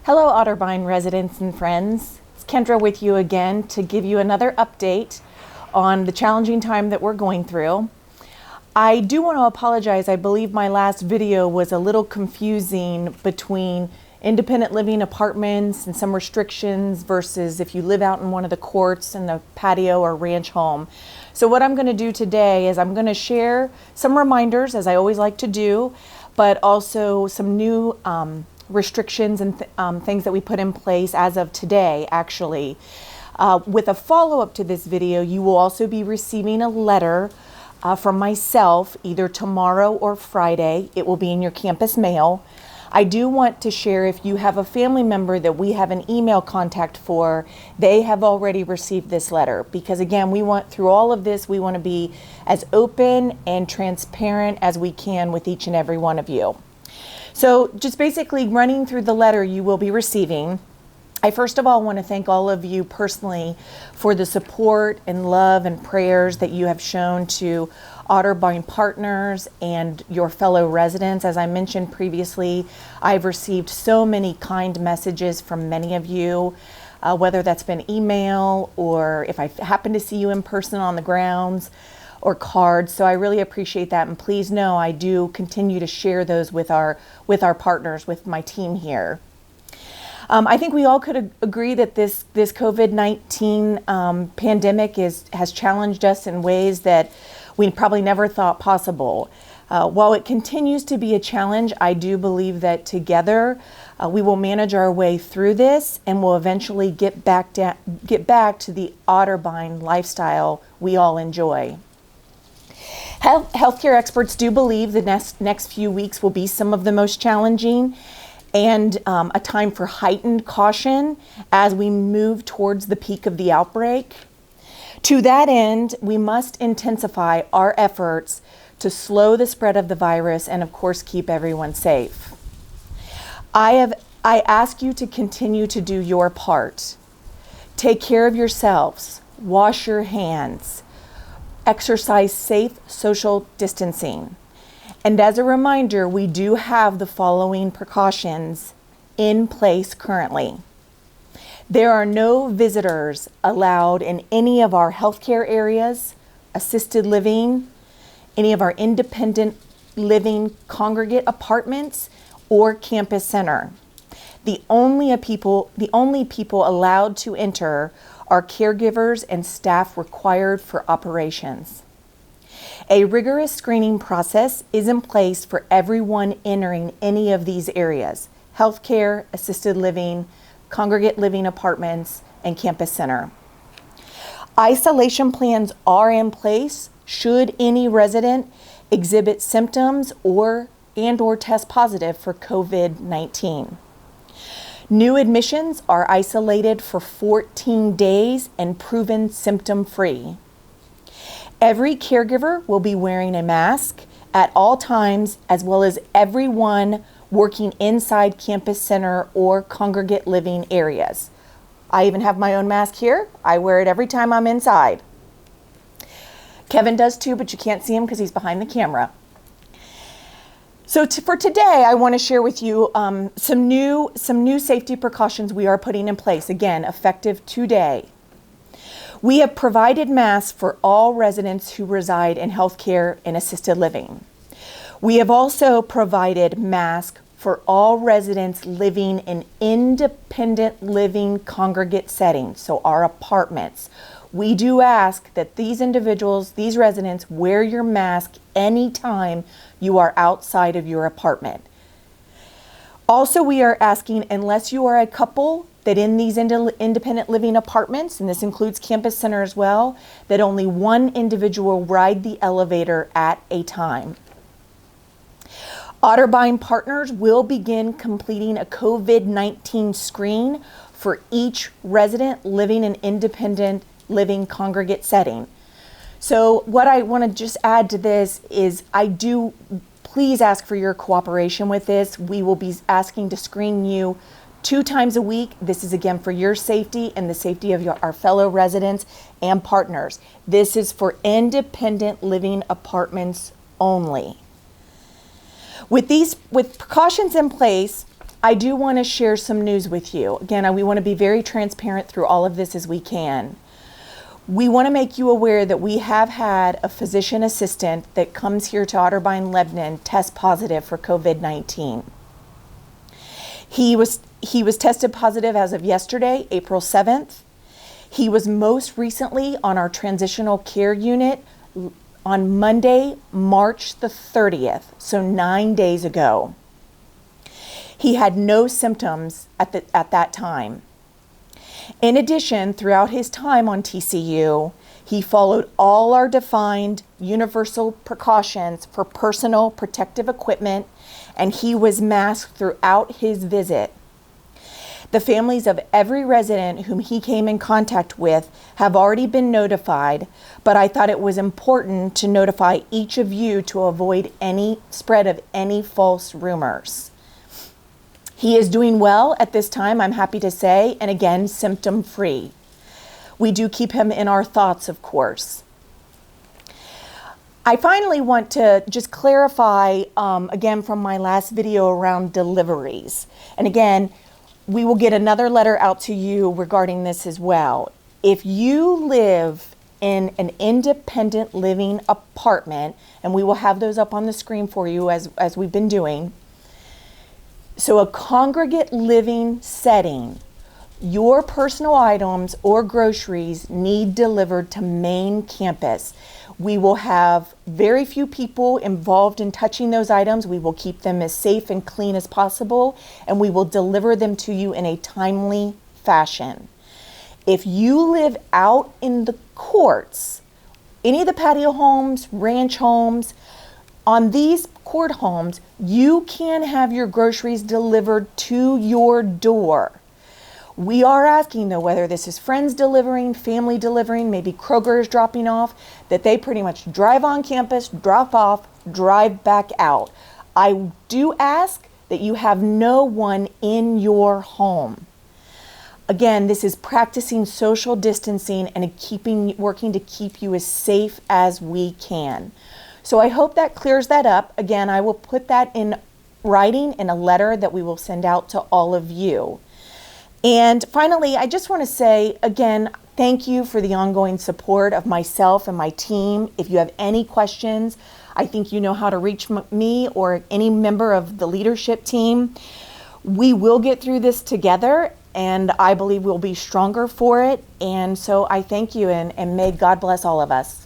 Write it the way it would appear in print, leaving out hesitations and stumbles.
Hello, Otterbein residents and friends. It's Kendra with you again to give you another update on the challenging time that we're going through. I do want to apologize. I believe my last video was a little confusing between independent living apartments and some restrictions versus if you live out in one of the courts in the patio or ranch home. So what I'm going to do today is I'm going to share some reminders, as I always like to do, but also some new restrictions and things that we put in place as of today, actually. With a follow-up to this video, you will also be receiving a letter from myself either tomorrow or Friday. It will be in your campus mail. I do want to share, if you have a family member that we have an email contact for, they have already received this letter. Because again, we want, through all of this, we want to be as open and transparent as we can with each and every one of you. So just basically running through the letter you will be receiving, I first of all want to thank all of you personally for the support and love and prayers that you have shown to Otterbein partners and your fellow residents. As I mentioned previously, I've received so many kind messages from many of you, whether that's been email or if I happen to see you in person on the grounds, or cards. So I really appreciate that, and please know I do continue to share those with our partners, with my team here. I think we all could agree that this COVID-19 pandemic has challenged us in ways that we probably never thought possible. While it continues to be a challenge, I do believe that together we will manage our way through this and will eventually get back to the Otterbein lifestyle we all enjoy. Healthcare experts do believe the next few weeks will be some of the most challenging and a time for heightened caution as we move towards the peak of the outbreak. To that end, we must intensify our efforts to slow the spread of the virus and, of course, keep everyone safe. I ask you to continue to do your part. Take care of yourselves, wash your hands, exercise safe social distancing. And as a reminder, we do have the following precautions in place currently. There are no visitors allowed in any of our healthcare areas, assisted living, any of our independent living congregate apartments, or campus center. The only people allowed to enter are caregivers and staff required for operations. A rigorous screening process is in place for everyone entering any of these areas: healthcare, assisted living, congregate living apartments, and campus center. Isolation plans are in place should any resident exhibit symptoms or test positive for COVID-19. New admissions are isolated for 14 days and proven symptom-free. Every caregiver will be wearing a mask at all times, as well as everyone working inside campus center or congregate living areas. I even have my own mask here. I wear it every time I'm inside. Kevin does too, but you can't see him because he's behind the camera. So for today, I want to share with you some new safety precautions we are putting in place, again, effective today. We have provided masks for all residents who reside in healthcare and assisted living. We have also provided masks for all residents living in independent living congregate settings, so our apartments. We do ask that these individuals, these residents, wear your mask anytime you are outside of your apartment. Also, we are asking, unless you are a couple that in these independent living apartments, and this includes campus center as well, that only one individual ride the elevator at a time. Otterbein partners will begin completing a COVID-19 screen for each resident living in independent living congregate setting. So what I want to just add to this is please ask for your cooperation with this. We will be asking to screen you 2 times a week. This is again for your safety and the safety of our fellow residents and partners. This is for independent living apartments only. With precautions in place, I do want to share some news with you. Again, we want to be very transparent through all of this as we can. We want to make you aware that we have had a physician assistant that comes here to Otterbein Lebanon test positive for COVID-19. He was tested positive as of yesterday, April 7th. He was most recently on our transitional care unit on Monday, March the 30th, so 9 days ago. He had no symptoms at that time. In addition, throughout his time on TCU, he followed all our defined universal precautions for personal protective equipment, and he was masked throughout his visit. The families of every resident whom he came in contact with have already been notified, but I thought it was important to notify each of you to avoid any spread of any false rumors. He is doing well at this time, I'm happy to say, and again, symptom-free. We do keep him in our thoughts, of course. I finally want to just clarify, again, from my last video around deliveries. And again, we will get another letter out to you regarding this as well. If you live in an independent living apartment, and we will have those up on the screen for you as we've been doing, so a congregate living setting, your personal items or groceries need delivered to main campus. We will have very few people involved in touching those items. We will keep them as safe and clean as possible, and we will deliver them to you in a timely fashion. If you live out in the courts, any of the patio homes, ranch homes, on these court homes, you can have your groceries delivered to your door. We are asking, though, whether this is friends delivering, family delivering, maybe Kroger is dropping off, that they pretty much drive on campus, drop off, drive back out. I do ask that you have no one in your home. Again, this is practicing social distancing and working to keep you as safe as we can. So I hope that clears that up. Again, I will put that in writing in a letter that we will send out to all of you. And finally, I just want to say, again, thank you for the ongoing support of myself and my team. If you have any questions, I think you know how to reach me or any member of the leadership team. We will get through this together, and I believe we'll be stronger for it. And so I thank you, and may God bless all of us.